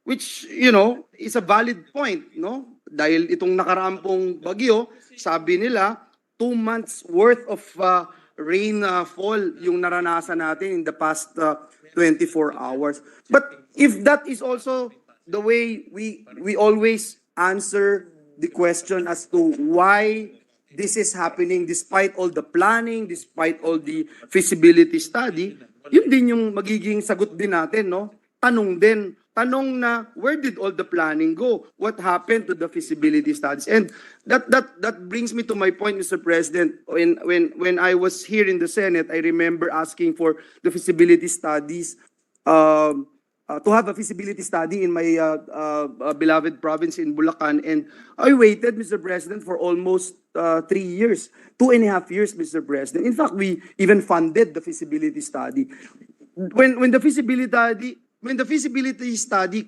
which, is a valid point, no? Dahil itong nakarampong bagyo, sabi nila, 2 months worth of rainfall yung naranasan natin in the past 24 hours. But if that is also the way we always answer the question as to why this is happening despite all the planning, despite all the feasibility study, yun din yung magiging sagot din natin, no? Tanong din. Tanong na, where did all the planning go? What happened to the feasibility studies? And that brings me to my point, Mr. President. When I was here in the Senate, I remember asking for the feasibility studies, to have a feasibility study in my beloved province in Bulacan. And I waited, Mr. President, for almost 3 years, 2.5 years, Mr. President. In fact, we even funded the feasibility study. When the feasibility study